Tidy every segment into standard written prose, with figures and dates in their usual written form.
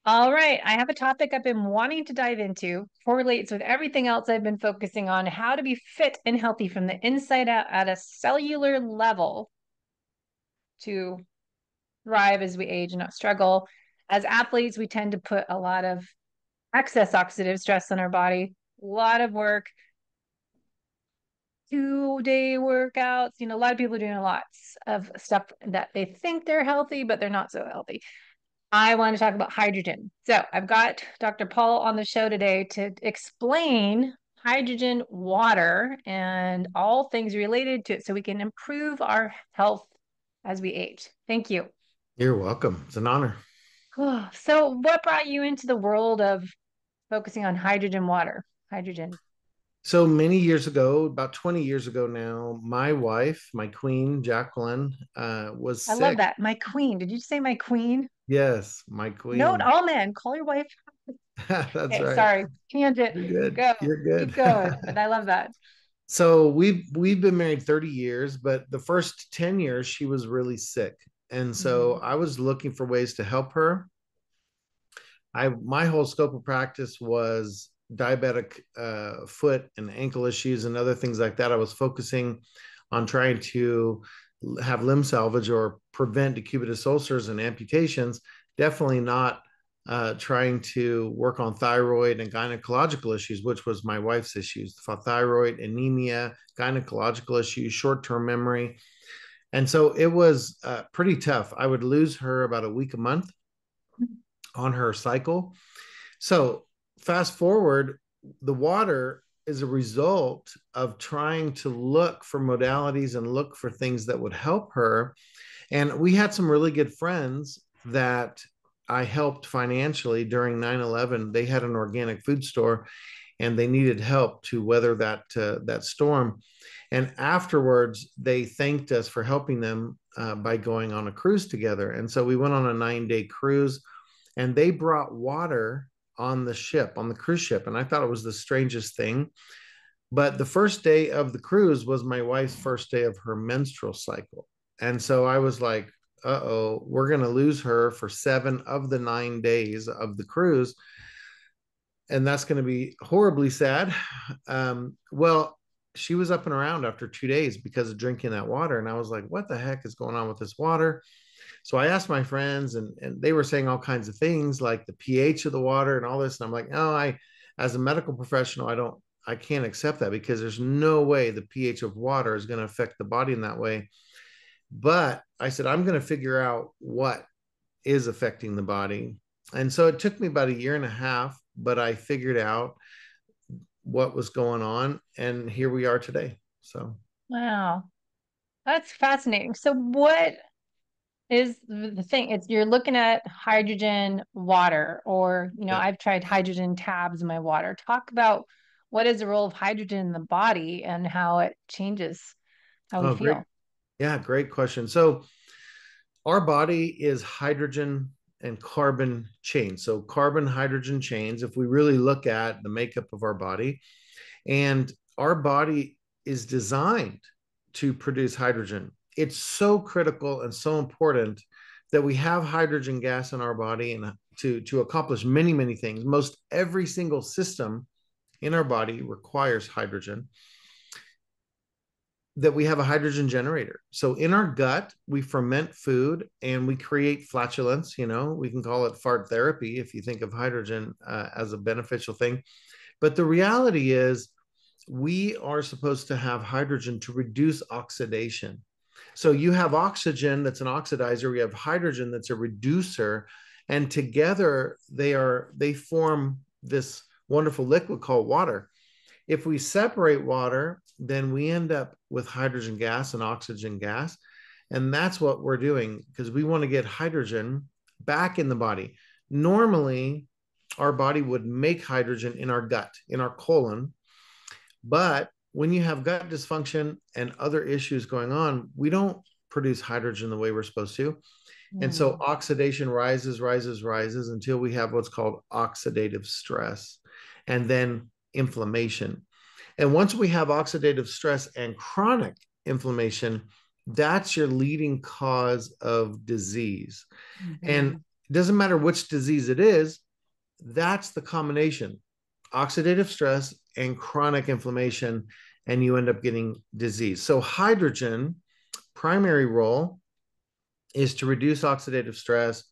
All right, I have a topic I've been wanting to dive into, correlates with everything else I've been focusing on, how to be fit and healthy from the inside out at a cellular level to thrive as we age and not struggle. As athletes, we tend to put a lot of excess oxidative stress on our body, a lot of work, 2-day workouts. A lot of people are doing lots of stuff that they think they're healthy, but they're not so healthy. I want to talk about hydrogen. So I've got Dr. Paul on the show today to explain hydrogen water and all things related to it so we can improve our health as we age. Thank you. You're welcome. It's an honor. So what brought you into the world of focusing on hydrogen water? Hydrogen. So many years ago, about 20 years ago now, my wife, my queen, Jacqueline, was I love sick. that. My queen. Did you say my queen? Yes, my Note queen. all men. Call your wife. That's Okay, right. sorry. Tangent. You're good. Go. You're good. Keep going. But I love that. So we've been married 30 years, but the first 10 years she was really sick. And so Mhm. I was looking for ways to help her. My whole scope of practice was diabetic foot and ankle issues and other things like that. I was focusing on trying to have limb salvage or prevent decubitus ulcers and amputations. Definitely not trying to work on thyroid and gynecological issues, which was my wife's issues: for thyroid, anemia, gynecological issues, short-term memory. And so it was pretty tough. I would lose her about a week a month on her cycle. So fast forward, the water is a result of trying to look for modalities and look for things that would help her. And we had some really good friends that I helped financially during 9/11. They had an organic food store and they needed help to weather that storm. And afterwards, they thanked us for helping them by going on a cruise together. And so we went on a 9-day cruise, and they brought water on the ship, on the cruise ship. And I thought it was the strangest thing. But the first day of the cruise was my wife's first day of her menstrual cycle. And so I was like, uh-oh, we're going to lose her for 7 of the 9 days of the cruise. And that's going to be horribly sad. Well, she was up and around after 2 days because of drinking that water. And I was like, what the heck is going on with this water? So I asked my friends, and they were saying all kinds of things like the pH of the water and all this. And I'm like, no, as a medical professional, I can't accept that because there's no way the pH of water is going to affect the body in that way. But I said, I'm going to figure out what is affecting the body. And so it took me about a year and a half, but I figured out what was going on. And here we are today. So, Wow. That's fascinating. So what is the thing? It's you're looking at hydrogen water, or yeah. I've tried hydrogen tabs in my water. Talk about what is the role of hydrogen in the body and how it changes how we Oh, great. feel. Yeah, great question. So, our body is hydrogen and carbon chains. So, carbon hydrogen chains, if we really look at the makeup of our body, and our body is designed to produce hydrogen. It's so critical and so important that we have hydrogen gas in our body and to accomplish many, many things. Most every single system in our body requires hydrogen, that we have a hydrogen generator. So in our gut, we ferment food and we create flatulence. We can call it fart therapy if you think of hydrogen as a beneficial thing. But the reality is, we are supposed to have hydrogen to reduce oxidation. So you have oxygen that's an oxidizer, we have hydrogen that's a reducer, and together they form this wonderful liquid called water. If we separate water, then we end up with hydrogen gas and oxygen gas. And that's what we're doing because we want to get hydrogen back in the body. Normally, our body would make hydrogen in our gut, in our colon. But when you have gut dysfunction and other issues going on, we don't produce hydrogen the way we're supposed to. And so Mm. oxidation rises, rises, rises until we have what's called oxidative stress and then inflammation. And once we have oxidative stress and chronic inflammation, that's your leading cause of disease. And Mhm. It doesn't matter which disease it is, that's the combination: oxidative stress and chronic inflammation, and you end up getting disease. So hydrogen primary role is to reduce oxidative stress,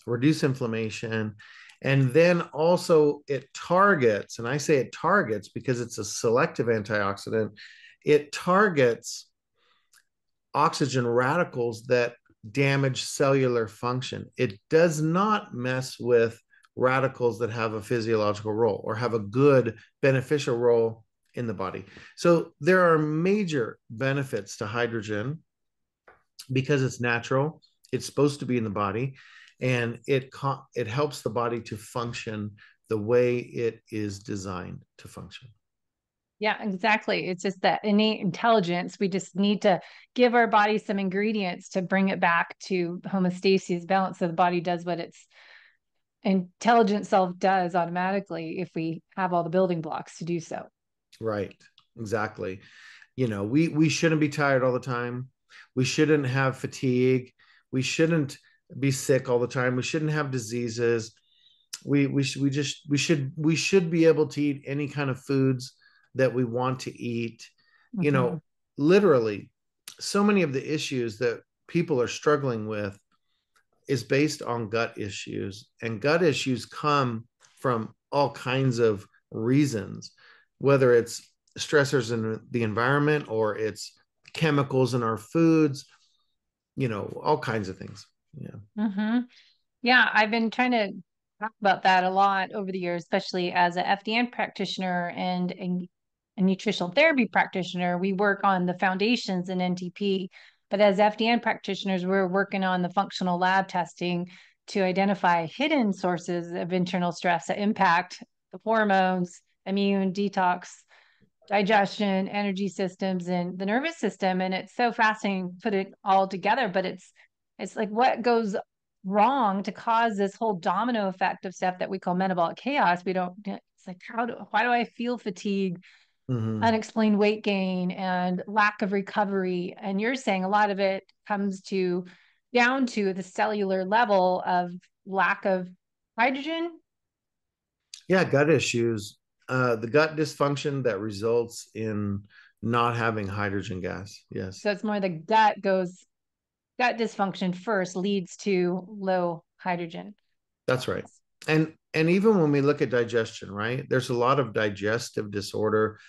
reduce inflammation, and then also it targets, and I say it targets because it's a selective antioxidant, it targets oxygen radicals that damage cellular function. It does not mess with radicals that have a physiological role or have a good beneficial role in the body. So there are major benefits to hydrogen because it's natural. It's supposed to be in the body, and it helps the body to function the way it is designed to function. Yeah, exactly. It's just that innate intelligence. We just need to give our body some ingredients to bring it back to homeostasis, balance, so the body does what its intelligent self does automatically if we have all the building blocks to do so. Right. Exactly. We shouldn't be tired all the time. We shouldn't have fatigue. We shouldn't be sick all the time. We shouldn't have diseases. We should be able to eat any kind of foods that we want to eat. You Mm-hmm. know, literally, so many of the issues that people are struggling with is based on gut issues, and gut issues come from all kinds of reasons, whether it's stressors in the environment or it's chemicals in our foods, all kinds of things. Yeah. Mm-hmm. Yeah, I've been trying to talk about that a lot over the years, especially as a FDN practitioner and a nutritional therapy practitioner. We work on the foundations in NTP, but as FDN practitioners, we're working on the functional lab testing to identify hidden sources of internal stress that impact the hormones, immune, detox, digestion, energy systems, and the nervous system. And it's so fascinating to put it all together, but it's like what goes wrong to cause this whole domino effect of stuff that we call metabolic chaos. We don't, it's like, why do I feel fatigue, Mm-hmm. unexplained weight gain, and lack of recovery? And you're saying a lot of it comes down to the cellular level of lack of hydrogen. Yeah, gut issues. The gut dysfunction that results in not having hydrogen gas. Yes, So it's more the gut dysfunction first leads to low hydrogen that's right. levels. And even when we look at digestion, right? There's a lot of digestive disorder.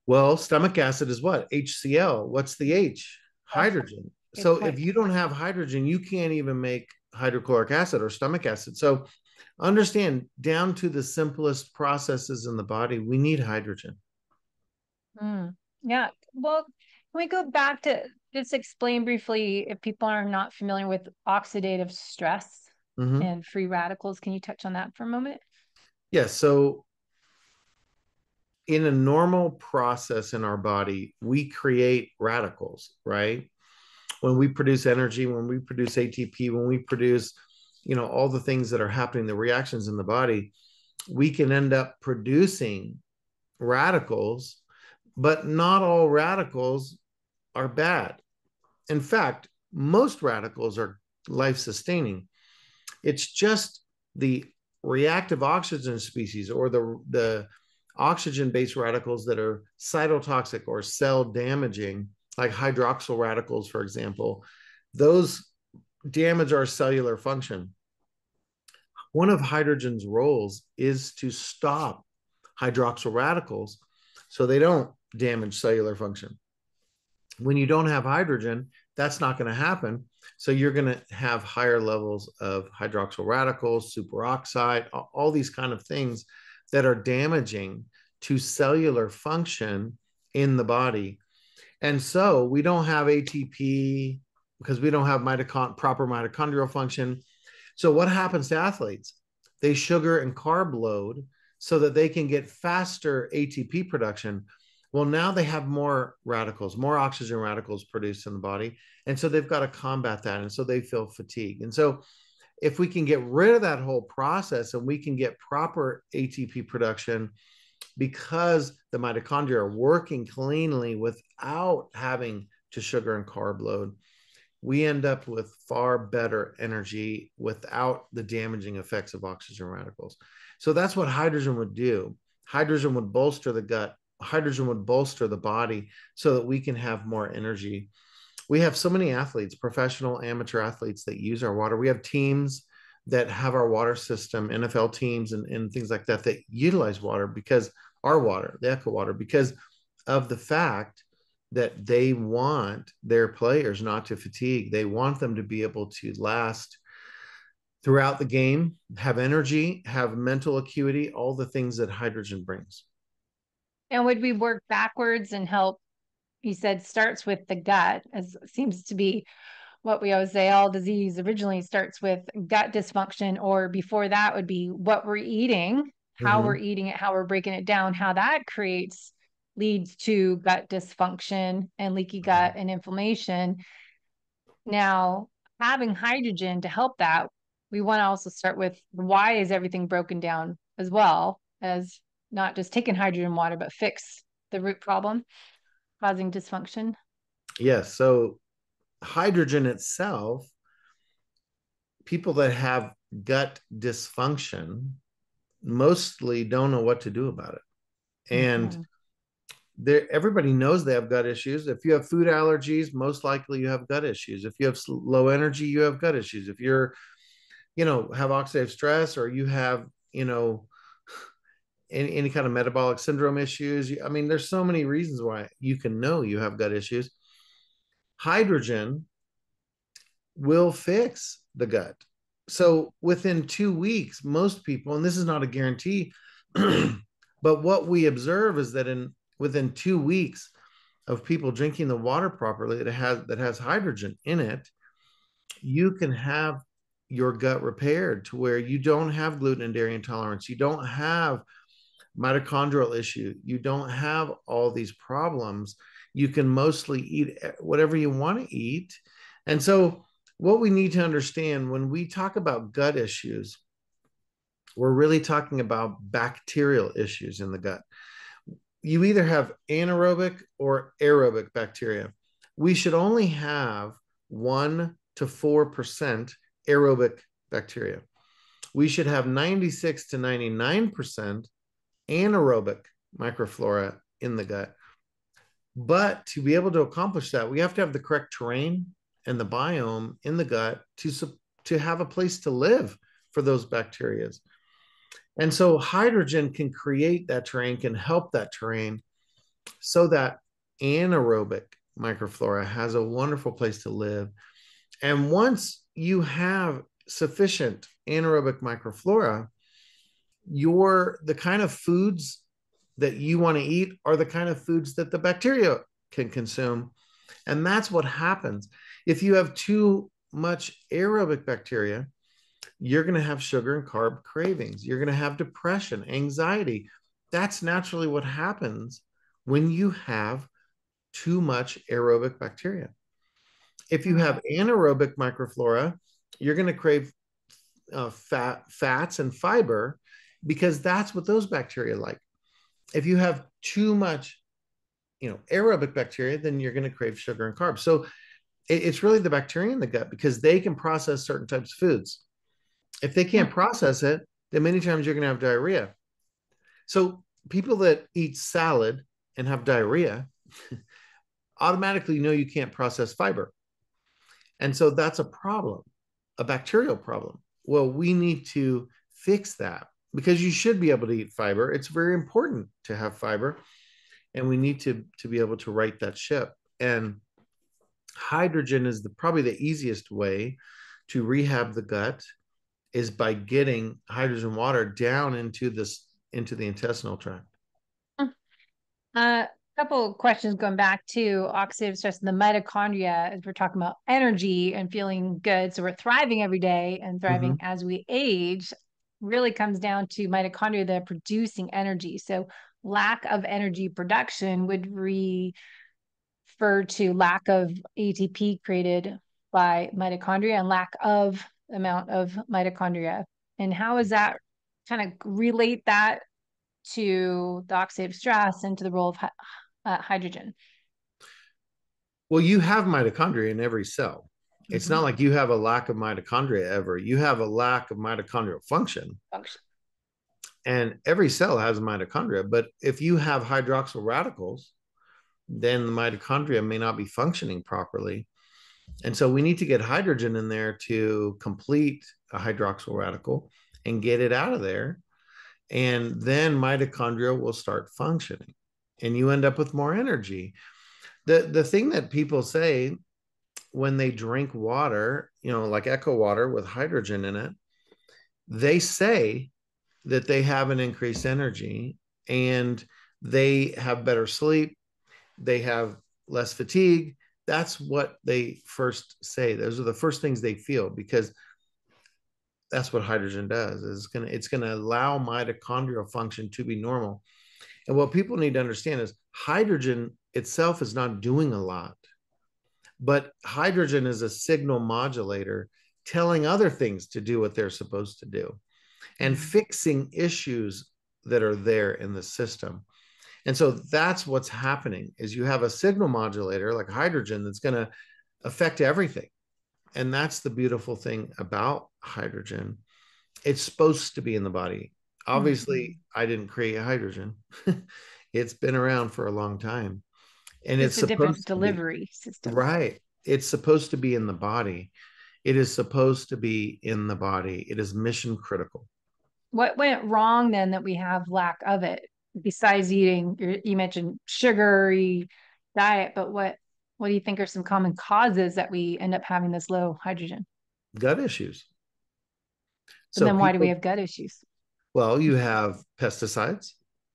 Well, stomach acid is what? HCl. What's the H? Oh, Hydrogen. good So if point. you don't have hydrogen, you can't even make hydrochloric acid or stomach acid. So understand, down to the simplest processes in the body, we need hydrogen. Mm. Yeah. Well, can we go back to just explain briefly if people are not familiar with oxidative stress Mm-hmm. and free radicals? Can you touch on that for a moment? Yes. So in a normal process in our body, we create radicals, right? When we produce energy, when we produce ATP, when we produce, all the things that are happening, the reactions in the body, we can end up producing radicals, but not all radicals are bad. In fact, most radicals are life sustaining. It's just the reactive oxygen species or the oxygen based radicals that are cytotoxic or cell damaging, like hydroxyl radicals, for example, those damage our cellular function. One of hydrogen's roles is to stop hydroxyl radicals so they don't damage cellular function. When you don't have hydrogen, that's not going to happen. So you're going to have higher levels of hydroxyl radicals, superoxide, all these kind of things that are damaging to cellular function in the body. And so we don't have ATP because we don't have proper mitochondrial function. So what happens to athletes? They sugar and carb load so that they can get faster ATP production. Well, now they have more radicals, more oxygen radicals produced in the body. And so they've got to combat that. And so they feel fatigue. And so if we can get rid of that whole process and we can get proper ATP production because the mitochondria are working cleanly without having to sugar and carb load, we end up with far better energy without the damaging effects of oxygen radicals. So that's what hydrogen would do. Hydrogen would bolster the gut, hydrogen would bolster the body so that we can have more energy. We have so many athletes, professional, amateur athletes that use our water. We have teams that have our water system, NFL teams and things like that, that utilize water because our water, the Echo water, because of the fact that they want their players not to fatigue. They want them to be able to last throughout the game, have energy, have mental acuity, all the things that hydrogen brings. And would we work backwards and help? You said starts with the gut, as seems to be what we always say, all disease originally starts with gut dysfunction, or before that would be what we're eating, how we're Mm-hmm. eating it, how we're breaking it down, how that leads to gut dysfunction and leaky gut and inflammation. Now, having hydrogen to help that, we want to also start with why is everything broken down, as well as not just taking hydrogen water, but fix the root problem causing dysfunction. Yes. So hydrogen itself, people that have gut dysfunction mostly don't know what to do about it. And Mm-hmm. everybody knows they have gut issues. If you have food allergies, most likely you have gut issues. If you have low energy, you have gut issues. If you're, have oxidative stress, or you have, any kind of metabolic syndrome issues. I mean, there's so many reasons why you can know you have gut issues. Hydrogen will fix the gut. So within 2 weeks, most people, and this is not a guarantee, but what we observe is that within 2 weeks of people drinking the water properly that has hydrogen in it, you can have your gut repaired to where you don't have gluten and dairy intolerance, you don't have mitochondrial issue, you don't have all these problems. You can mostly eat whatever you want to eat. And so what we need to understand when we talk about gut issues, we're really talking about bacterial issues in the gut. You either have anaerobic or aerobic bacteria. We should only have 1 to 4% aerobic bacteria. We should have 96 to 99% anaerobic microflora in the gut. But to be able to accomplish that, we have to have the correct terrain and the biome in the gut to have a place to live for those bacteria. And so hydrogen can create that terrain, can help that terrain so that anaerobic microflora has a wonderful place to live. And once you have sufficient anaerobic microflora, the kind of foods that you want to eat are the kind of foods that the bacteria can consume. And that's what happens. If you have too much aerobic bacteria, you're going to have sugar and carb cravings. You're going to have depression, anxiety. That's naturally what happens when you have too much aerobic bacteria. If you have anaerobic microflora, you're going to crave fats and fiber because that's what those bacteria like. If you have too much, aerobic bacteria, then you're going to crave sugar and carbs. So it's really the bacteria in the gut because they can process certain types of foods. If they can't process it, then many times you're going to have diarrhea. So people that eat salad and have diarrhea automatically know you can't process fiber. And so that's a problem, a bacterial problem. Well, we need to fix that because you should be able to eat fiber. It's very important to have fiber, and we need to be able to right that ship. And hydrogen is probably the easiest way to rehab the gut is by getting hydrogen water down into the intestinal tract. A couple of questions going back to oxidative stress and the mitochondria, as we're talking about energy and feeling good. So we're thriving every day and thriving Mm-hmm. as we age, really comes down to mitochondria that are producing energy. So lack of energy production would refer to lack of ATP created by mitochondria and lack of amount of mitochondria. And how is that kind of relate that to the oxidative stress and to the role of hydrogen? Well, you have mitochondria in every cell. It's Mm-hmm. not like you have a lack of mitochondria ever. You have a lack of mitochondrial function. Function. And every cell has mitochondria. But if you have hydroxyl radicals, then the mitochondria may not be functioning properly. And so we need to get hydrogen in there to complete a hydroxyl radical and get it out of there. And then mitochondria will start functioning and you end up with more energy. The thing that people say when they drink water, like Echo water with hydrogen in it, they say that they have an increased energy and they have better sleep, they have less fatigue. That's what they first say. Those are the first things they feel because that's what hydrogen does. It's gonna allow mitochondrial function to be normal. And what people need to understand is hydrogen itself is not doing a lot, but hydrogen is a signal modulator telling other things to do what they're supposed to do and Mm-hmm. fixing issues that are there in the system. And so that's what's happening is you have a signal modulator like hydrogen that's going to affect everything. And that's the beautiful thing about hydrogen. It's supposed to be in the body. Mm-hmm. Obviously, I didn't create hydrogen. It's been around for a long time. And it's Just a different supposed to be, delivery system. right. It's supposed to be in the body. It is supposed to be in the body. It is mission critical. What went wrong then that we have lack of it? Besides eating, you mentioned sugary diet, but what do you think are some common causes that we end up having this low hydrogen? Gut issues. But So then why do we people, have gut issues? well, you have pesticides,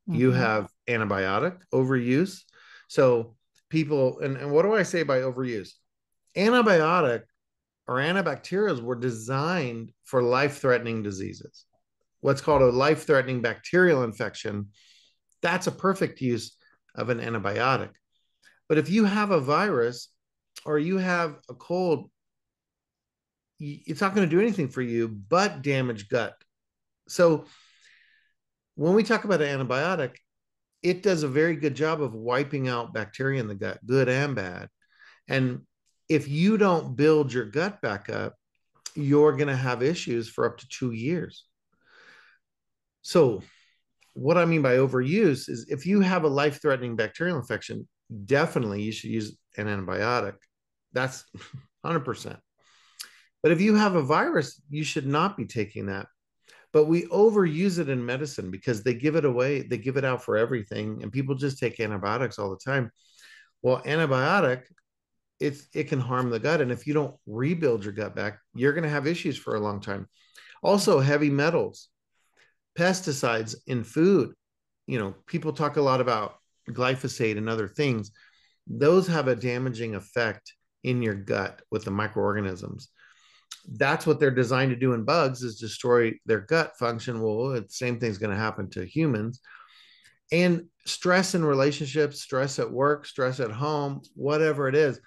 you Mm-hmm. have antibiotic overuse. So people, and what do I say by overuse? Antibiotic or antibacterials were designed for life-threatening diseases. What's called a life-threatening bacterial infection, that's a perfect use of an antibiotic. But if you have a virus or you have a cold, it's not going to do anything for you but damage gut. So when we talk about an antibiotic, it does a very good job of wiping out bacteria in the gut, good and bad. And if you don't build your gut back up, you're going to have issues for up to 2 years. So, what I mean by overuse is if you have a life threatening bacterial infection, definitely you should use an antibiotic. That's 100%. But if you have a virus, you should not be taking that. But we overuse it in medicine because they give it away, they give it out for everything, and people just take antibiotics all the time. Well, antibiotic, it can harm the gut. And if you don't rebuild your gut back, you're going to have issues for a long time. Also, heavy metals, pesticides in food. People talk a lot about glyphosate and other things. Those have a damaging effect in your gut with the microorganisms. That's what they're designed to do in bugs is destroy their gut function. Well, the same thing's going to happen to humans. And stress in relationships, stress at work, stress at home, whatever it is,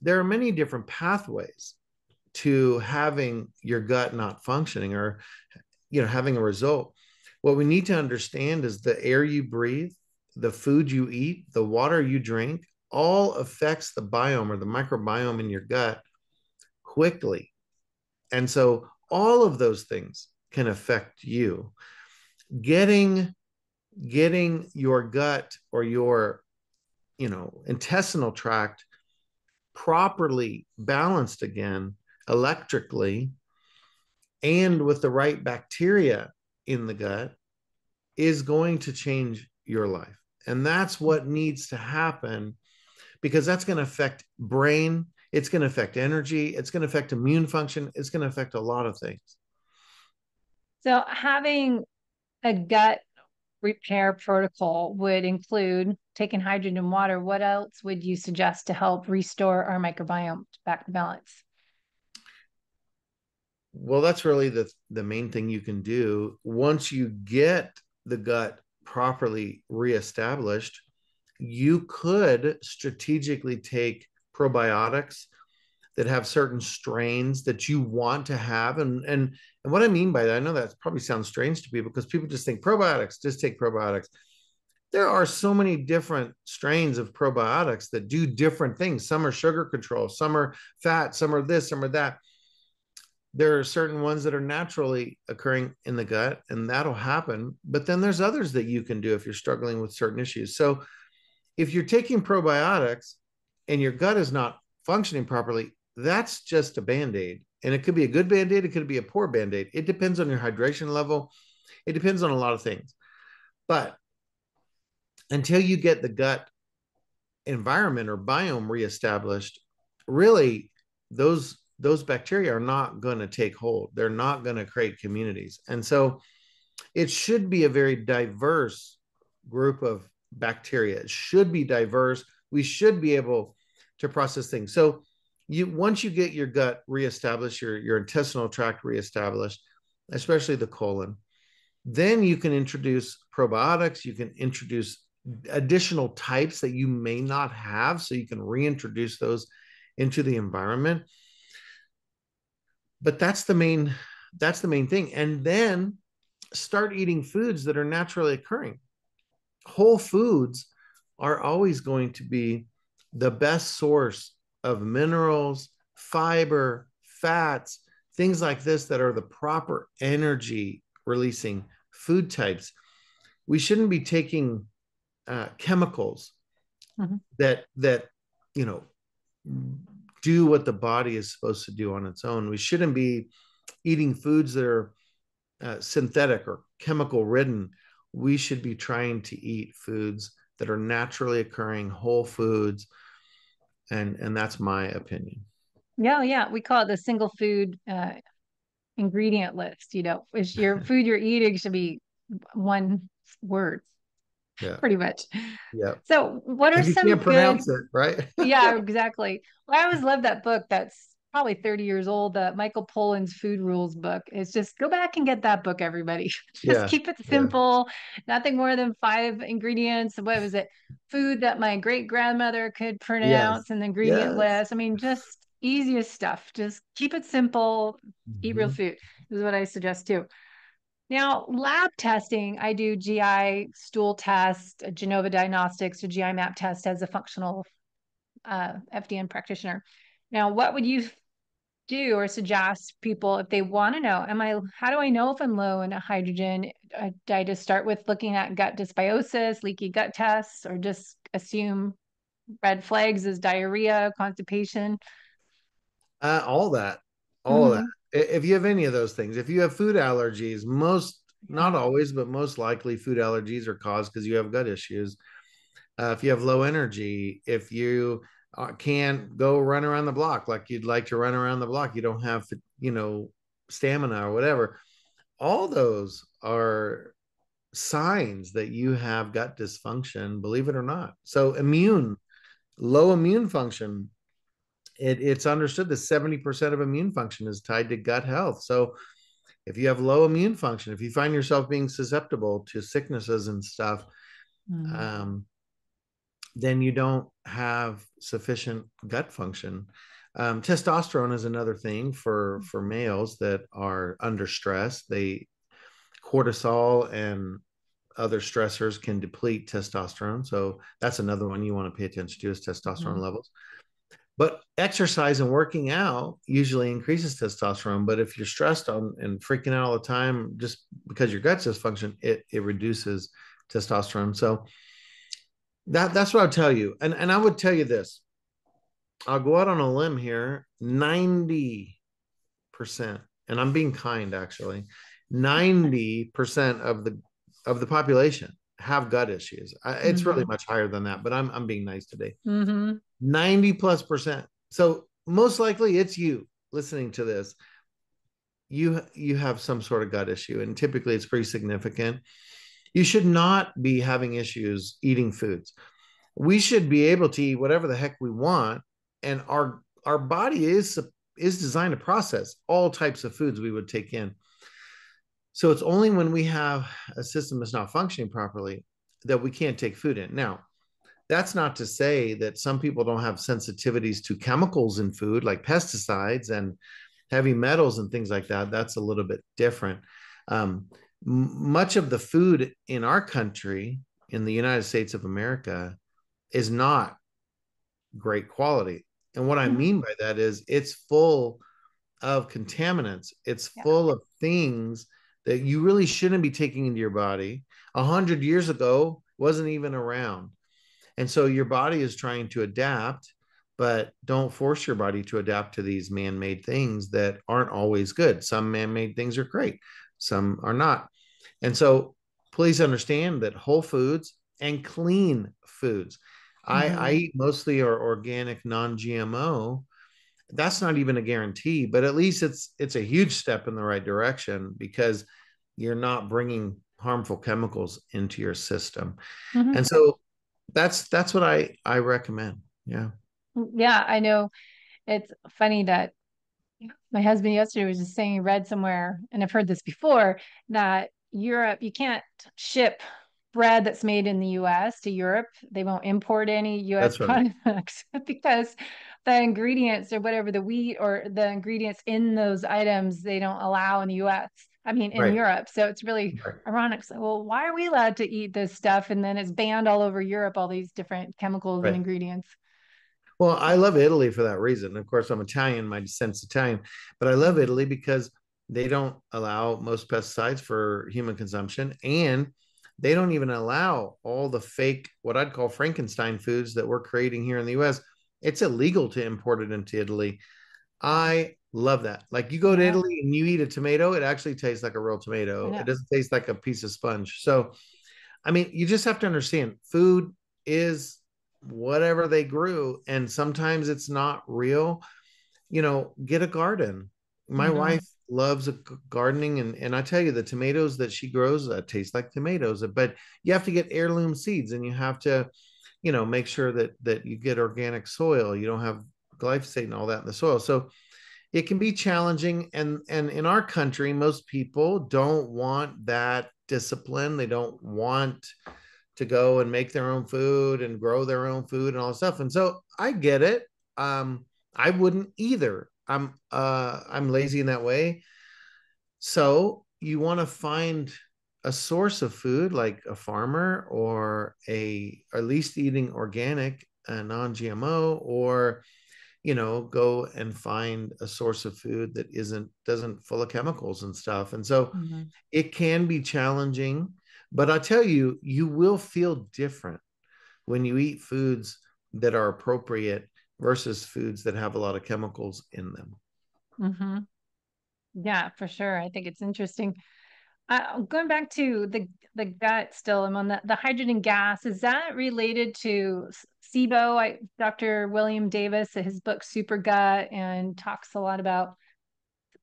there are many different pathways to having your gut not functioning or having a result. What we need to understand is the air you breathe, the food you eat, the water you drink, all affects the biome or the microbiome in your gut quickly. And so all of those things can affect you. Getting your gut or your intestinal tract properly balanced again electrically and with the right bacteria in the gut is going to change your life. And that's what needs to happen because that's going to affect brain, it's going to affect energy, it's going to affect immune function, it's going to affect a lot of things. So having a gut repair protocol would include taking hydrogen and water. What else would you suggest to help restore our microbiome back to balance? Well, that's really the main thing you can do once you get the gut properly reestablished. You could strategically take probiotics that have certain strains that you want to have. And what I mean by that, I know that probably sounds strange to people because people just think probiotics, just take probiotics. There are so many different strains of probiotics that do different things. Some are sugar control, some are fat, some are this, some are that. There are certain ones that are naturally occurring in the gut, and that'll happen. But then there's others that you can do if you're struggling with certain issues. So if you're taking probiotics and your gut is not functioning properly, that's just a band-aid. And it could be a good band-aid, it could be a poor band-aid. It depends on your hydration level. It depends on a lot of things. But until you get the gut environment or biome reestablished, really those bacteria are not going to take hold. They're not going to create communities. And so it should be a very diverse group of bacteria. It should be diverse. We should be able to process things. So you once you get your gut reestablished, your intestinal tract reestablished, especially the colon, then you can introduce probiotics, you can introduce additional types that you may not have, so you can reintroduce those into the environment. But that's the main thing. And then start eating foods that are naturally occurring. Whole foods are always going to be the best source of minerals, fiber, fats, things like this that are the proper energy releasing food types. We shouldn't be taking chemicals Mm-hmm. that you know do what the body is supposed to do on its own. We shouldn't be eating foods that are synthetic or chemical ridden. We should be trying to eat foods that are naturally occurring, whole foods, and that's my opinion. Yeah, yeah. We call it the single food ingredient list. Is your food you're eating should be one word, Yeah, pretty much. yeah. So, what are If you some can't good? pronounce it, right? Yeah, exactly. Well, I always love that book. That's probably 30 years old. The Michael Pollan's Food Rules book. It's just go back and get that book, everybody. Just Yeah, keep it yeah. simple. Nothing more than 5 ingredients. What was it? Food that my great grandmother could Yes, pronounce and the ingredient yes. list. I mean, just easiest stuff. Just keep it simple. Eat real Mhm. food is what I suggest too. Now, lab testing, I do GI stool test, Genova Diagnostics, or GI map test as a functional FDN practitioner. Now, what would you do or suggest people if they want to know, how do I know if I'm low in a hydrogen? Do I just start with looking at gut dysbiosis, leaky gut tests, or just assume red flags as diarrhea, constipation? All that, all of that. Mm-hmm. If you have any of those things, if you have food allergies, not Yeah. always, but most likely food allergies are caused because you have gut issues. If you have low energy, if you can't go run around the block like you'd like to run around the block, you don't have, stamina or whatever. All those are signs that you have gut dysfunction, believe it or not. So low immune function, it's understood that 70% of immune function is tied to gut health. So if you have low immune function, if you find yourself being susceptible to sicknesses and stuff, Mm-hmm. um, then you don't have sufficient gut function. Testosterone is another thing for males that are under stress. They cortisol and other stressors can deplete testosterone. So that's another one you want to pay attention to is testosterone Mm-hmm. levels. But exercise and working out usually increases testosterone. But if you're stressed on and freaking out all the time just because your gut's dysfunction, it reduces testosterone. So that's what I'll tell you. And I would tell you this. I'll go out on a limb here. 90%, and I'm being kind actually, 90% of the population have gut issues. It's really Mm-hmm. much higher than that, but I'm being nice today. Mm-hmm. 90 plus percent. So most likely it's you listening to this. You have some sort of gut issue, and typically it's pretty significant. You should not be having issues eating foods. We should be able to eat whatever the heck we want, and our body is designed to process all types of foods we would take in. So it's only when we have a system that's not functioning properly that we can't take food in. Now, that's not to say that some people don't have sensitivities to chemicals in food like pesticides and heavy metals and things like that. That's a little bit different. Much of the food in our country in the United States of America is not great quality. And what I Mhm. mean by that is it's full of contaminants. It's Yeah. full of things that you really shouldn't be taking into your body. 100 years ago wasn't even around. And so your body is trying to adapt, but don't force your body to adapt to these man-made things that aren't always good. Some man-made things are great, some are not. And so please understand that whole foods and clean foods. I Hmm. eat mostly or organic, non-GMO. That's not even a guarantee, but at least it's a huge step in the right direction because you're not bringing harmful chemicals into your system. Hmm. And so that's what I recommend. Yeah. Yeah, I know. It's funny that my husband yesterday was just saying he read somewhere, and I've heard this before, that Europe, you can't ship bread that's made in the US to Europe. They won't import any US That's right. products because the ingredients or whatever, the wheat or the ingredients in those items, they don't allow in the US. I mean, in Right. Europe. So it's really Right. ironic. So, well, why are we allowed to eat this stuff? And then it's banned all over Europe, all these different chemicals and Right. ingredients. Well, I So, love Italy for that reason. Of course, I'm Italian, my descent's Italian, but I love mhm. Italy because they don't allow most pesticides for human consumption, and they don't even allow all the fake, what I'd call Frankenstein foods that we're creating here in the US. It's illegal to import it into Italy. Yeah. I love that. Like you go to Yeah, Italy and you eat a tomato, it actually tastes like a real I tomato. It know. doesn't taste like a piece of sponge. So I mean, you just have to understand food is whatever they grew, and sometimes it's not real. Get a garden. My Hmm. wife loves gardening, and I tell you, the tomatoes that she grows taste like tomatoes. But you have to get heirloom seeds, and you have to, make sure that you get organic soil. You don't have glyphosate and all that in the soil. So it can be challenging, and in our country most people don't want that discipline. They don't want to go and make their own food and grow their own food and all that stuff. And so I get it. I wouldn't either. I'm lazy in that way. So you want to find a source of food like a farmer or at least eating organic, non-GMO, or go and find a source of food that doesn't full of chemicals and stuff. And so Hmm. it can be challenging, but I tell you, you will feel different when you eat foods that are appropriate versus foods that have a lot of chemicals in them. Hmm. Yeah, for sure. I think it's interesting. Going back to the gut still, I'm on the hydrogen gas. Is that related to SIBO? Dr. William Davis, his book Super Gut, and talks a lot about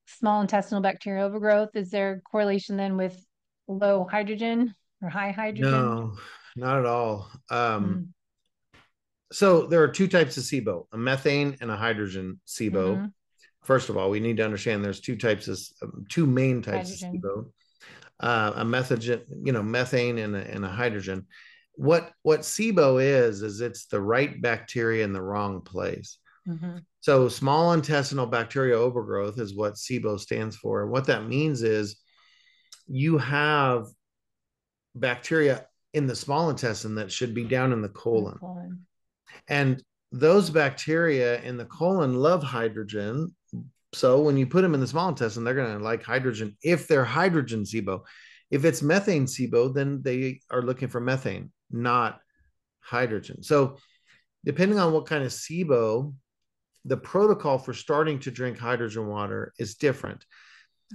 small intestinal bacterial overgrowth. Is there correlation then with low hydrogen or high hydrogen? No, not at all. Mm-hmm. So there are two types of SIBO, a methane and a hydrogen SIBO. Mm-hmm. First of all, we need to understand there's two main types of Hydrogen. SIBO. A methogen, methane and a hydrogen. What SIBO is it's the right bacteria in the wrong place. Mm-hmm. So small intestinal bacterial overgrowth is what SIBO stands for. And what that means is you have bacteria in the small intestine that should be down in the And the colon. colon. And those bacteria in the colon love hydrogen. So when you put them in the small intestine, they're going to like hydrogen if they're hydrogen SIBO. If it's methane SIBO, then they are looking for methane, not hydrogen. So depending on what kind of SIBO, the protocol for starting to drink hydrogen water is different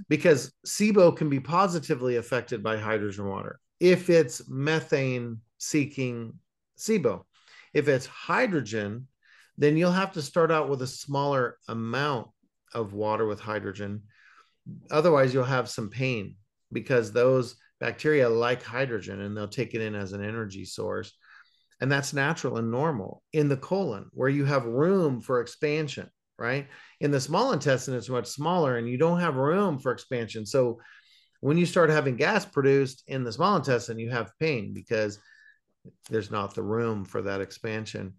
because SIBO can be positively affected by hydrogen water if it's methane seeking SIBO. If it's hydrogen, then you'll have to start out with a smaller amount of water with hydrogen. Otherwise, you'll have some pain because those bacteria like hydrogen and they'll take it in as an energy source. And that's natural and normal in the colon where you have room for expansion, right? In the small intestine, it's much smaller and you don't have room for expansion. So when you start having gas produced in the small intestine, you have pain because there's not the room for that expansion.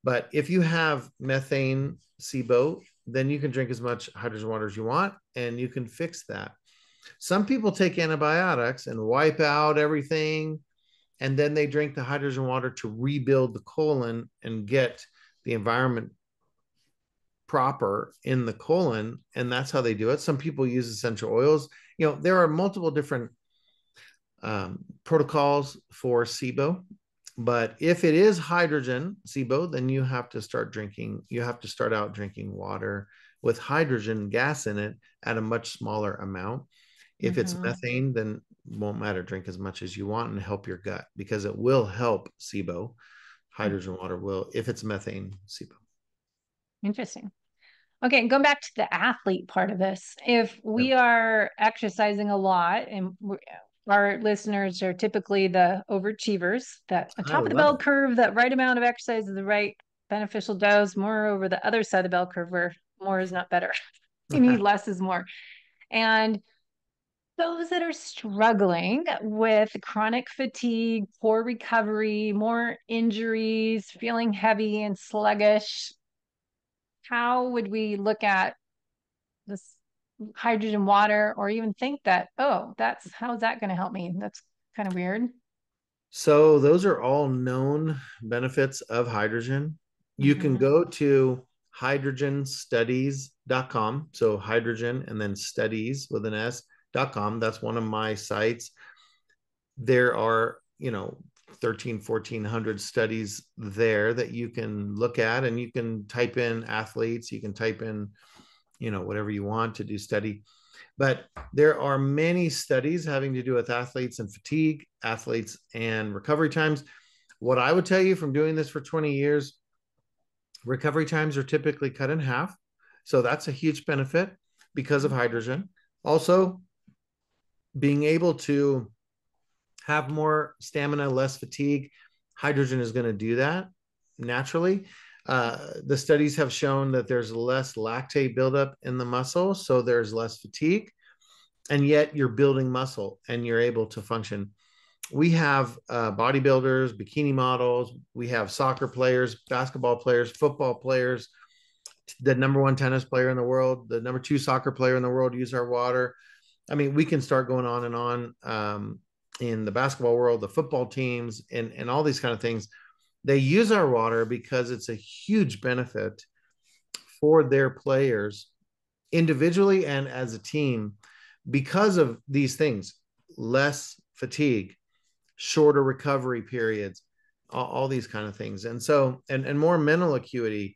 But if you have methane SIBO, then you can drink as much hydrogen water as you want and you can fix that. Some people take antibiotics and wipe out everything and then they drink the hydrogen water to rebuild the colon and get the environment proper in the colon. And that's how they do it. Some people use essential oils. There are multiple different protocols for SIBO. But if it is hydrogen SIBO, then you have to start out drinking water with hydrogen gas in it at a much smaller amount. If it's methane, then it won't matter. Drink as much as you want and help your gut, because it will help SIBO. Hydrogen water will, if it's methane SIBO. Interesting. Okay, going back to the athlete part of this, if we are exercising a lot, and our listeners are typically the overachievers, that on top of the bell curve, that right amount of exercise is the right beneficial dose. More over the other side of the bell curve, where more is not better. You need less is more. And those that are struggling with chronic fatigue, poor recovery, more injuries, feeling heavy and sluggish, how would we look at this hydrogen water, or even think that, oh, how's that going to help me? That's kind of weird. So those are all known benefits of hydrogen. You can go to hydrogenstudies.com. So hydrogen and then studies with an S.com. That's one of my sites. There are, 1,400 studies there that you can look at, and you can type in athletes, you can type in, whatever you want to do study. But there are many studies having to do with athletes and fatigue, athletes and recovery times. What I would tell you from doing this for 20 years, recovery times are typically cut in half. So that's a huge benefit because of hydrogen. Also, being able to have more stamina, less fatigue, hydrogen is going to do that naturally. The studies have shown that there's less lactate buildup in the muscle, so there's less fatigue, and yet you're building muscle and you're able to function. We have bodybuilders, bikini models, we have soccer players, basketball players, football players, the number one tennis player in the world, the number two soccer player in the world use our water. I mean, we can start going on and on. In the basketball world, the football teams, and all these kind of things, they use our water because it's a huge benefit for their players individually and as a team because of these things: less fatigue, shorter recovery periods, all these kind of things. And so, and more mental acuity.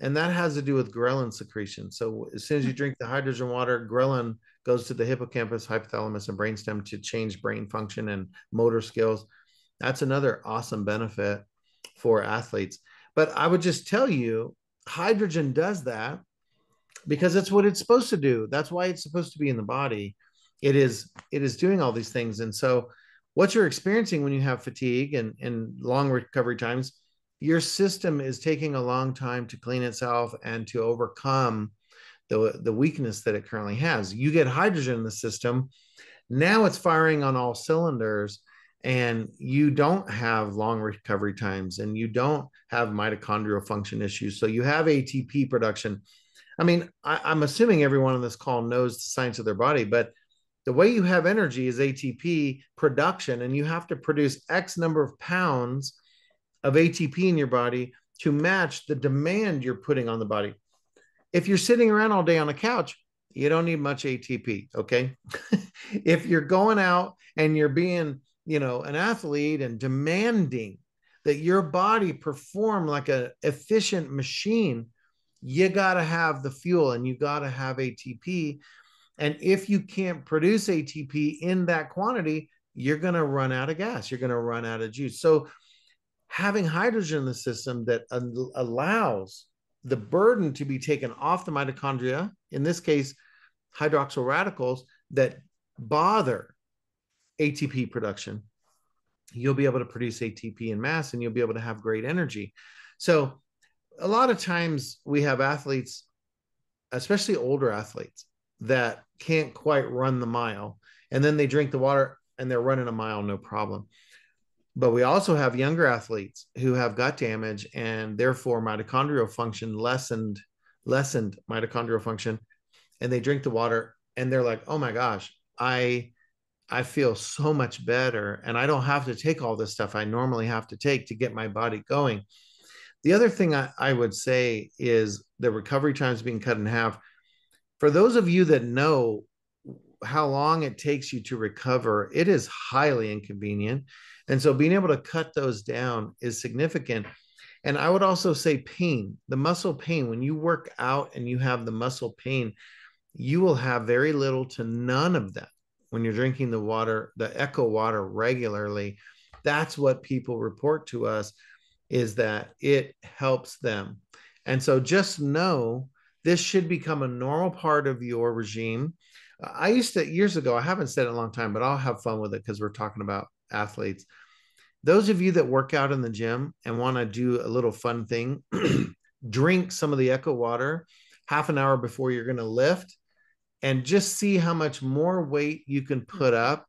And that has to do with ghrelin secretion. So as soon as you drink the hydrogen water, ghrelin goes to the hippocampus, hypothalamus, and brainstem to change brain function and motor skills. That's another awesome benefit for athletes. But I would just tell you, hydrogen does that because that's what it's supposed to do. That's why it's supposed to be in the body. It is doing all these things. And so what you're experiencing when you have fatigue and long recovery times, your system is taking a long time to clean itself and to overcome the weakness that it currently has. You get hydrogen in the system, now it's firing on all cylinders, and you don't have long recovery times, and you don't have mitochondrial function issues. So you have ATP production. I mean, I'm assuming everyone on this call knows the science of their body, but the way you have energy is ATP production, and you have to produce X number of pounds of ATP in your body to match the demand you're putting on the body. If you're sitting around all day on a couch, you don't need much ATP, okay? If you're going out and you're being, an athlete and demanding that your body perform like an efficient machine, you got to have the fuel and you got to have ATP. And if you can't produce ATP in that quantity, you're going to run out of gas. You're going to run out of juice. So having hydrogen in the system that allows the burden to be taken off the mitochondria, in this case, hydroxyl radicals that bother ATP production, you'll be able to produce ATP in mass and you'll be able to have great energy. So a lot of times we have athletes, especially older athletes, that can't quite run the mile, and then they drink the water and they're running a mile, no problem. But we also have younger athletes who have gut damage and therefore mitochondrial function lessened mitochondrial function, and they drink the water and they're like, oh my gosh, I I feel so much better, and I don't have to take all this stuff I normally have to take to get my body going. The other thing I would say is the recovery times being cut in half. For those of you that know how long it takes you to recover, it is highly inconvenient. And so being able to cut those down is significant. And I would also say pain, the muscle pain, when you work out and you have the muscle pain, you will have very little to none of that when you're drinking the water, the echo water regularly. That's what people report to us, is that it helps them. And so just know this should become a normal part of your regime. I used to, years ago, I haven't said it in a long time, but I'll have fun with it because we're talking about athletes. Those of you that work out in the gym and want to do a little fun thing, drink some of the echo water half an hour before you're going to lift, and just see how much more weight you can put up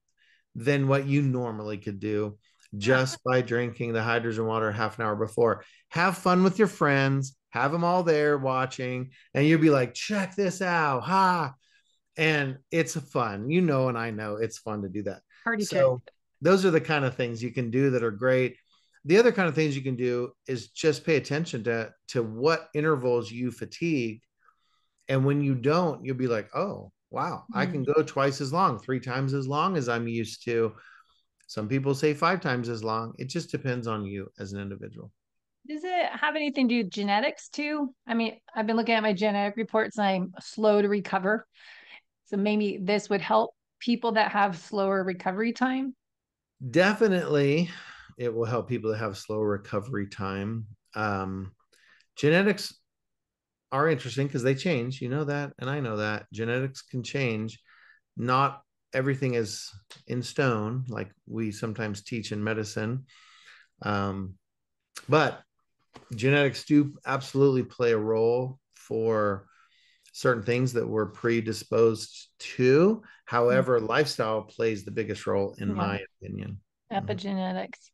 than what you normally could do Yeah, just by drinking the hydrogen water half an hour before. Have fun with your friends, have them all there watching, and you'll be like, check this out. Ha. And it's fun, and I know it's fun to do that. party trick. So those are the kind of things you can do that are great. The other kind of things you can do is just pay attention to what intervals you fatigue. And when you don't, you'll be like, oh, wow, I can Mm. go twice as long, 3 times as long as I'm used to. Some people say 5 times as long. It just depends on you as an individual. Does it have anything to do with genetics too? I mean, I've been looking at my genetic reports and I'm slow to recover. So maybe this would help people that have slower recovery time. Definitely, it will help people that have slow recovery time. Genetics are interesting because they change. You know that, and I know that genetics can change. Not everything is in stone, like we sometimes teach in medicine. Um, but genetics do absolutely play a role for certain things that we're predisposed to. Mm. However, lifestyle plays the biggest role, in Yeah, my opinion. Mhm. epigenetics.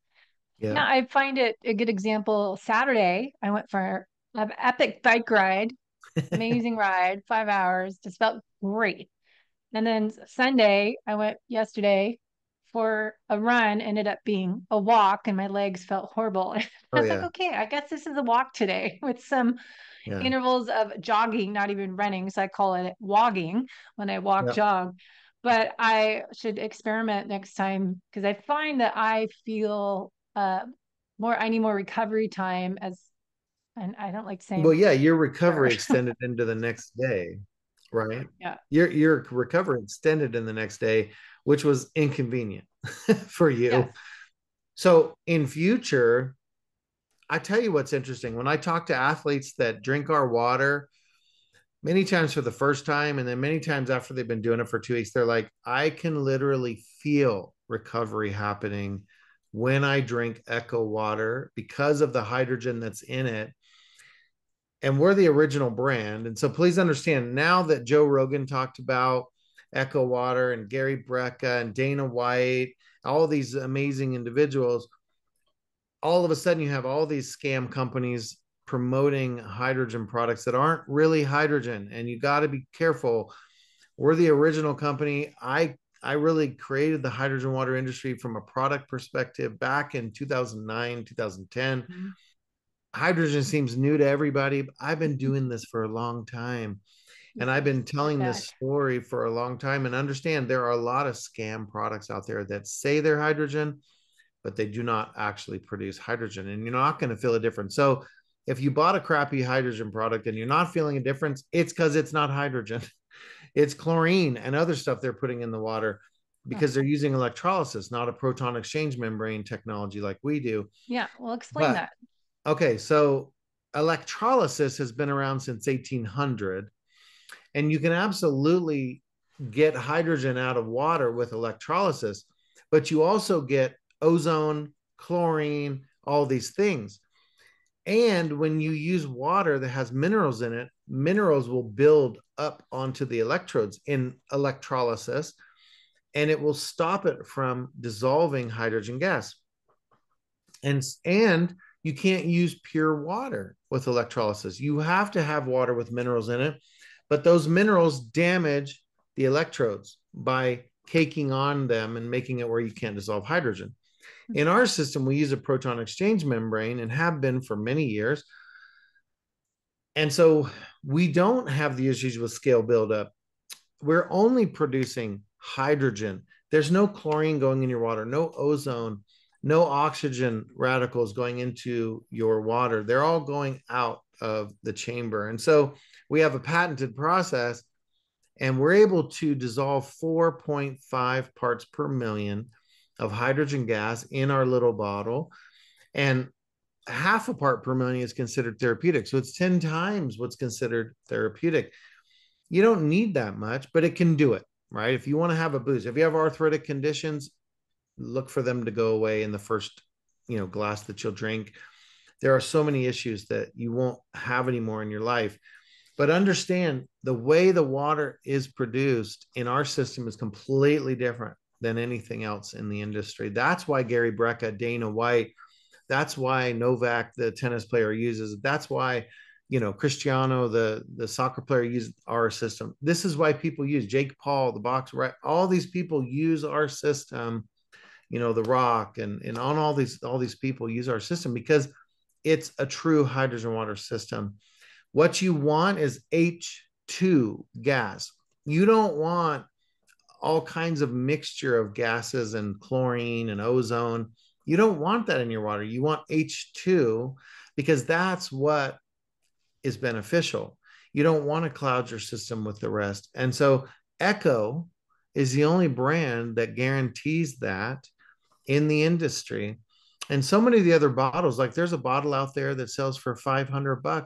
Yeah. Yeah, I find it a good example. Saturday, I went for an epic bike ride, amazing ride, 5 hours, just felt great. And then Sunday, I went yesterday for a run, ended up being a walk, and my legs felt horrible. I Oh was like, yeah. okay, I guess this is a walk today with some Yeah. intervals of jogging, not even running. So I call it wogging when I walk, Yeah. jog. But I should experiment next time because I find that I feel I need more recovery time and I don't like Well, saying yeah, your better. recovery extended into the next day, right? Yeah. Your recovery extended in the next day, which was inconvenient for Yes. you. So in future, I tell you what's interesting. When I talk to athletes that drink our water, many times for the first time, and then many times after they've been doing it for 2 weeks, they're like, I can literally feel recovery happening when I drink Echo water because of the hydrogen that's in it. And we're the original brand. And so please understand, now that Joe Rogan talked about Echo Water and Gary Brecka and Dana White, all these amazing individuals, all of a sudden you have all these scam companies promoting hydrogen products that aren't really hydrogen. And you got to be careful. We're the original company. I really created the hydrogen water industry from a product perspective back in 2009, 2010. Mhm. Hydrogen seems new to everybody. But I've been doing this for a long time. This And I've is been not telling bad. this story for a long time. And understand there are a lot of scam products out there that say they're hydrogen, but they do not actually produce hydrogen. And you're not going to feel a difference. So if you bought a crappy hydrogen product and you're not feeling a difference, it's because it's not hydrogen. It's chlorine and other stuff they're putting in the water Huh. because they're using electrolysis, not a proton exchange membrane technology like we do. Yeah, well, explain But that. okay, so electrolysis has been around since 1800, and you can absolutely get hydrogen out of water with electrolysis, but you also get ozone, chlorine, all these things. And when you use water that has minerals in it, minerals will build up onto the electrodes in electrolysis, and it will stop it from dissolving hydrogen gas. And you can't use pure water with electrolysis. You have to have water with minerals in it, but those minerals damage the electrodes by caking on them and making it where you can't dissolve hydrogen. In our system, we use a proton exchange membrane and have been for many years. And so we don't have the issues with scale buildup. We're only producing hydrogen. There's no chlorine going in your water, no ozone, no oxygen radicals going into your water. They're all going out of the chamber. And so we have a patented process, and we're able to dissolve 4.5 parts per million of hydrogen gas in our little bottle. And half a part per million is considered therapeutic. So it's 10 times what's considered therapeutic. You don't need that much, but it can do it, right? If you want to have a boost, if you have arthritic conditions, look for them to go away in the first, glass that you'll drink. There are so many issues that you won't have anymore in your life. But understand the way the water is produced in our system is completely different than anything else in the industry. That's why Gary Brecka, Dana White, that's why Novak, the tennis player, uses it. That's why, Cristiano, the soccer player, uses our system. This is why people use Jake Paul, the boxer, right? All these people use our system, The Rock and on all these people use our system because it's a true hydrogen water system. What you want is H2 gas. You don't want all kinds of mixture of gases and chlorine and ozone. You don't want that in your water. You want H2 because that's what is beneficial. You don't want to cloud your system with the rest. And so Echo is the only brand that guarantees that in the industry. And so many of the other bottles, like there's a bottle out there that sells for $500.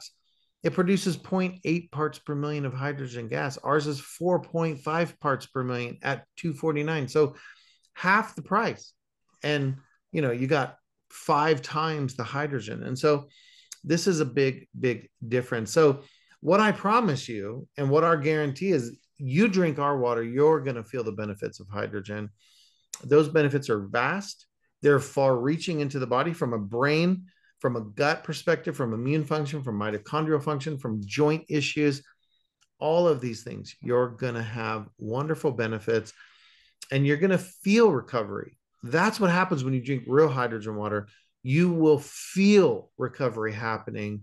It produces 0.8 parts per million of hydrogen gas. Ours is 4.5 parts per million at 249. So half the price. And you got 5 times the hydrogen. And so this is a big, big difference. So what I promise you and what our guarantee is, you drink our water, you're going to feel the benefits of hydrogen. Those benefits are vast. They're far reaching into the body from a brain, from a gut perspective, from immune function, from mitochondrial function, from joint issues, all of these things. You're going to have wonderful benefits and you're going to feel recovery. That's what happens when you drink real hydrogen water. You will feel recovery happening,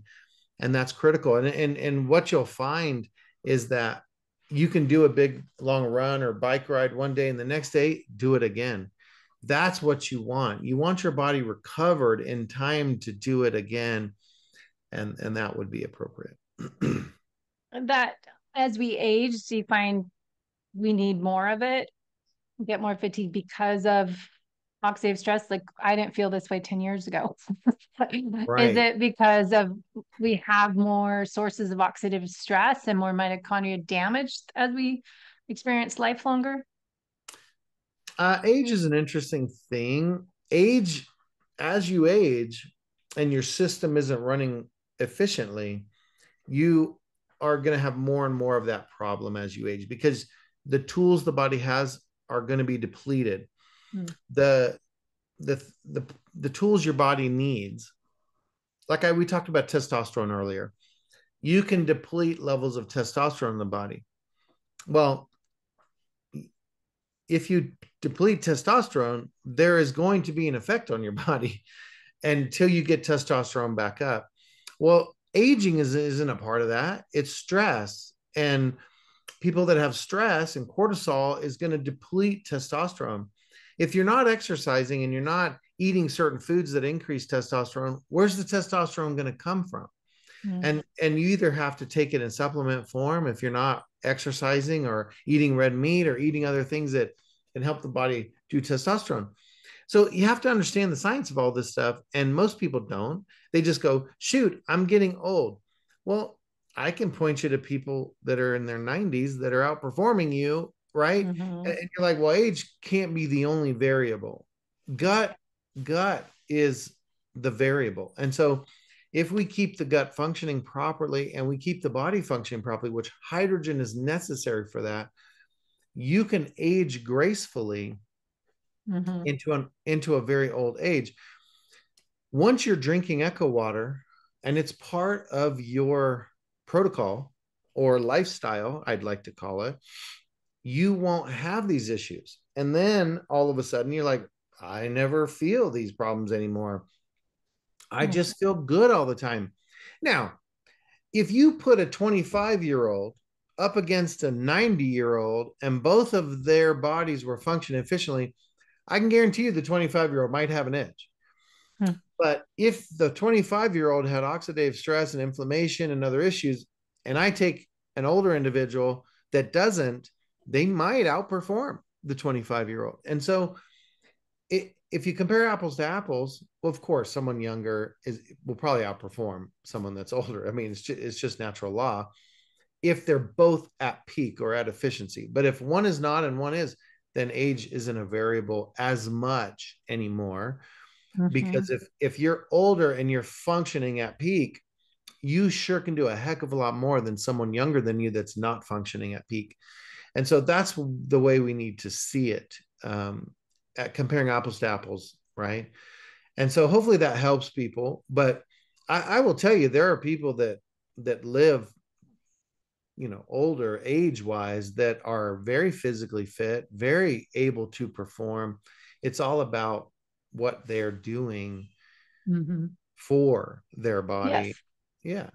and that's critical. And what you'll find is that you can do a big long run or bike ride one day and the next day do it again. That's what you want. You want your body recovered in time to do it again, and that would be appropriate. That as we age, do you find we need more of it, get more fatigue because of oxidative stress? Like I didn't feel this way 10 years ago. Is Right. it because of we have more sources of oxidative stress and more mitochondria damage as we experience life longer? Age is an interesting thing. Age, as you age and your system isn't running efficiently, you are going to have more and more of that problem as you age because the tools the body has are going to be depleted. The the tools your body needs, like we talked about testosterone earlier, you can deplete levels of testosterone in the body. Well, if you deplete testosterone, there is going to be an effect on your body until you get testosterone back up. Well, aging isn't a part of that. It's stress. And people that have stress and cortisol is going to deplete testosterone. If you're not exercising and you're not eating certain foods that increase testosterone, where's the testosterone going to come from? And you either have to take it in supplement form if you're not exercising or eating red meat or eating other things that can help the body do testosterone. So you have to understand the science of all this stuff. And most people don't. They just go, shoot, I'm getting old. Well, I can point you to people that are in their 90s that are outperforming you, right? Mm-hmm. And you're like, well, age can't be the only variable. Gut is the variable. And so if we keep the gut functioning properly and we keep the body functioning properly, which hydrogen is necessary for that, you can age gracefully into a very old age. Once you're drinking Echo water and it's part of your protocol or lifestyle, I'd like to call it, you won't have these issues. And then all of a sudden you're like, I never feel these problems anymore. I Mm. just feel good all the time. Now, if you put a 25-year-old up against a 90-year-old and both of their bodies were functioning efficiently, I can guarantee you the 25-year-old might have an edge. Mm. But if the 25-year-old had oxidative stress and inflammation and other issues, and I take an older individual that doesn't, they might outperform the 25-year-old. And so if you compare apples to apples, well, of course, someone younger will probably outperform someone that's older. I mean, it's just natural law if they're both at peak or at efficiency. But if one is not and one is, then age isn't a variable as much anymore. Mhm. Because if you're older and you're functioning at peak, you sure can do a heck of a lot more than someone younger than you that's not functioning at peak. And so that's the way we need to see it, at comparing apples to apples, right? And so hopefully that helps people. But I will tell you, there are people that live, older age wise, that are very physically fit, very able to perform. It's all about what they're doing Mhm. for their body. Yes. Yeah.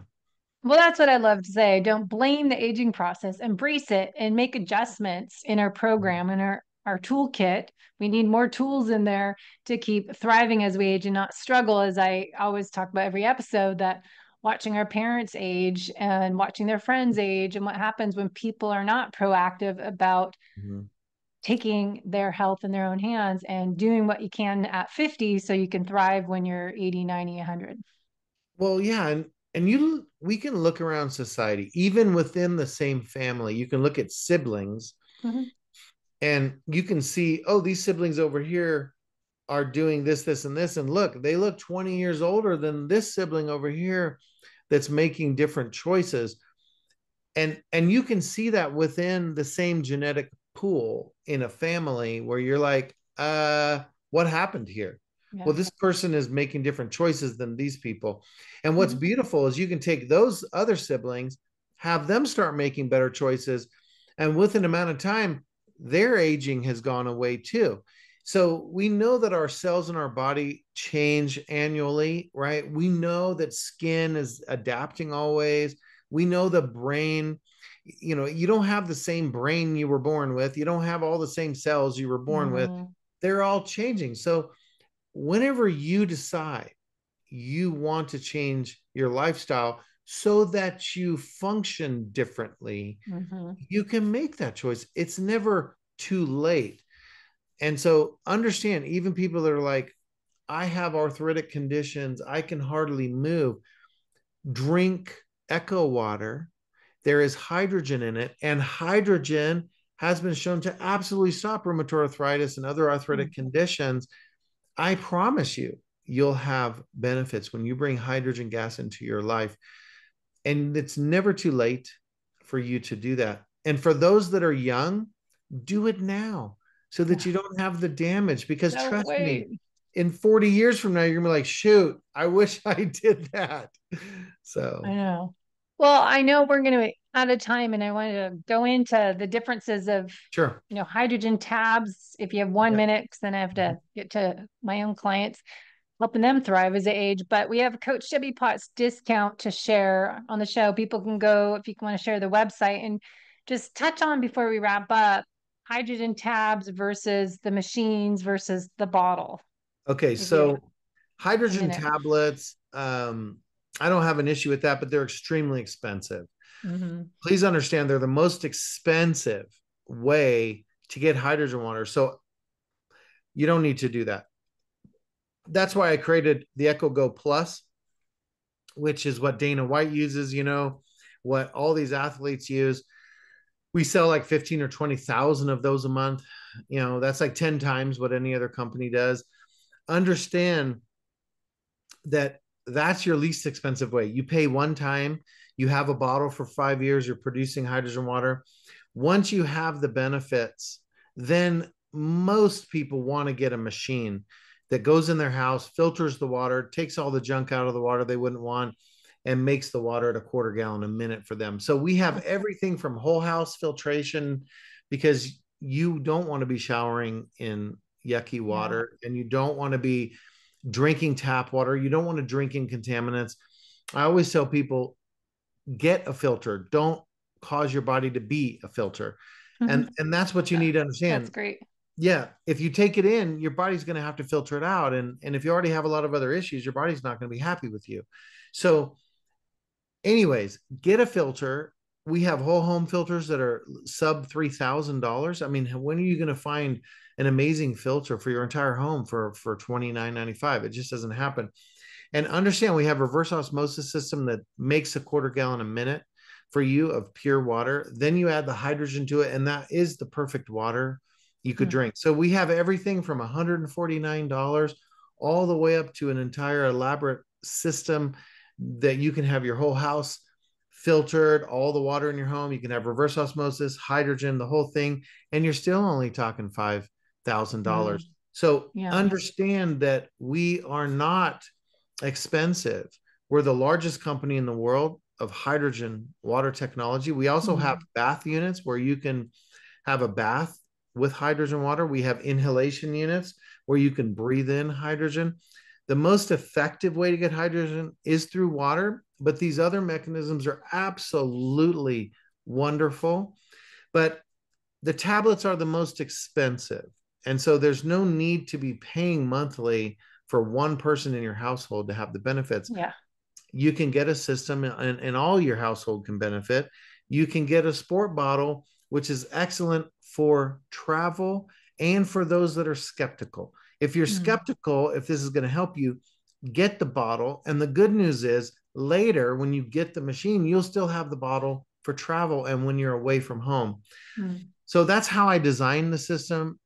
Well, that's what I love to say. Don't blame the aging process, embrace it and make adjustments in our program and our toolkit. We need more tools in there to keep thriving as we age and not struggle. As I always talk about every episode, that watching our parents age and watching their friends age and what happens when people are not proactive about Mhm. taking their health in their own hands and doing what you can at 50 so you can thrive when you're 80, 90, 100. Well, yeah, and we can look around society, even within the same family. You can look at siblings Mm-hmm. and you can see, oh, these siblings over here are doing this, this, and this. And look, they look 20 years older than this sibling over here that's making different choices. And you can see that within the same genetic pool in a family where you're like, what happened here? Yeah. Well, this person is making different choices than these people. And what's Mm-hmm. beautiful is you can take those other siblings, have them start making better choices, and within an amount of time their aging has gone away too. So we know that our cells in our body change annually, right? We know that skin is adapting always. We know the brain, you don't have the same brain you were born with. You don't have all the same cells you were born with. Mm-hmm. They're all changing. So whenever you decide you want to change your lifestyle so that you function differently, Mm-hmm. you can make that choice. It's never too late. And so understand, even people that are like, I have arthritic conditions, I can hardly move, drink Echo water. There is hydrogen in it, and hydrogen has been shown to absolutely stop rheumatoid arthritis and other arthritic conditions. I promise you, you'll have benefits when you bring hydrogen gas into your life. And it's never too late for you to do that. And for those that are young, do it now so that Yeah. you don't have the damage. Because Don't trust me, wait. in 40 years from now, you're gonna be like, shoot, I wish I did that. I So, know. Well, I know we're going to be out of time, and I wanted to go into the differences of, sure. hydrogen tabs. If you have 1 minute, because then I have to get to my own clients, helping them thrive as they age. But we have Coach Debbie Potts discount to share on the show. People can go if you want to share the website and just touch on before we wrap up hydrogen tabs versus the machines versus the bottle. Okay, If you have so a hydrogen minute. tablets, I don't have an issue with that, but they're extremely expensive. Mm-hmm. Please understand they're the most expensive way to get hydrogen water. So you don't need to do that. That's why I created the Echo Go Plus, which is what Dana White uses, what all these athletes use. We sell like 15 or 20,000 of those a month. That's like 10 times what any other company does. Understand that that's your least expensive way. You pay one time, you have a bottle for 5 years, you're producing hydrogen water. Once you have the benefits, then most people want to get a machine that goes in their house, filters the water, takes all the junk out of the water they wouldn't want, and makes the water at a quarter gallon a minute for them. So we have everything from whole house filtration because you don't want to be showering in yucky Yeah. water, and you don't want to be drinking tap water. You don't want to drink in contaminants. I always tell people, get a filter. Don't cause your body to be a filter. And that's what you need to That's understand. great. Yeah, if you take it in, your body's going to have to filter it out, and if you already have a lot of other issues, your body's not going to be happy with you. So anyways, get a filter. We have whole home filters that are sub $3,000. I mean, when are you going to find an amazing filter for your entire home for 29.95? It just doesn't happen. And understand, we have reverse osmosis system that makes a quarter gallon a minute for you of pure water. Then you add the hydrogen to it, and that is the perfect water you could Mm. drink. So we have everything from $149 all the way up to an entire elaborate system that you can have your whole house filtered, all the water in your home. You can have reverse osmosis, hydrogen, the whole thing, and you're still only talking $5,000. Mm. So Yeah. understand that we are not expensive. We're the largest company in the world of hydrogen water technology. We also have Mm. bath units where you can have a bath with hydrogen water. We have inhalation units where you can breathe in hydrogen. The most effective way to get hydrogen is through water, but these other mechanisms are absolutely wonderful. But the tablets are the most expensive. And so there's no need to be paying monthly for one person in your household to have the benefits. Yeah. You can get a system, and all your household can benefit. You can get a sport bottle, which is excellent for travel and for those that are skeptical. If you're Mm. skeptical, if this is going to help you, get the bottle. And the good news is, later, when you get the machine, you'll still have the bottle for travel and when you're away from home. Mm. So that's how I designed the system.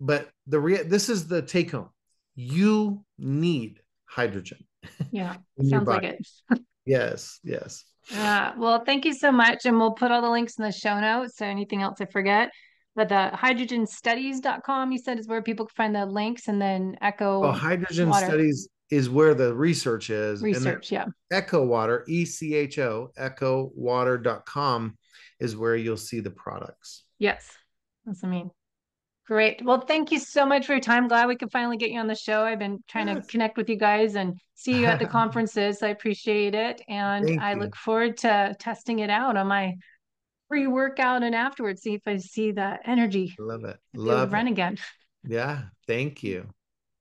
But this is the take home. You need hydrogen Yeah. in your Sounds like body. it. Yes, yes. Well, thank you so much. And we'll put all the links in the show notes. So anything else I forget. But the hydrogenstudies.com, you said, is where people can find the links, and then Well, Echo hydrogen Water studies is where the research is. And then Research. Yeah. Echo Water, ECHO, echowater.com is where you'll see the products. Yes. That's what I mean. Great. Well, thank you so much for your time. Glad we could finally get you on the show. I've been trying to Yes. connect with you guys and see you at the conferences. I appreciate it. And Thank I you. look forward to testing it out on my pre-workout and afterwards, see if I see that energy, Love it. if be able to Love it. run again. Yeah. Thank you.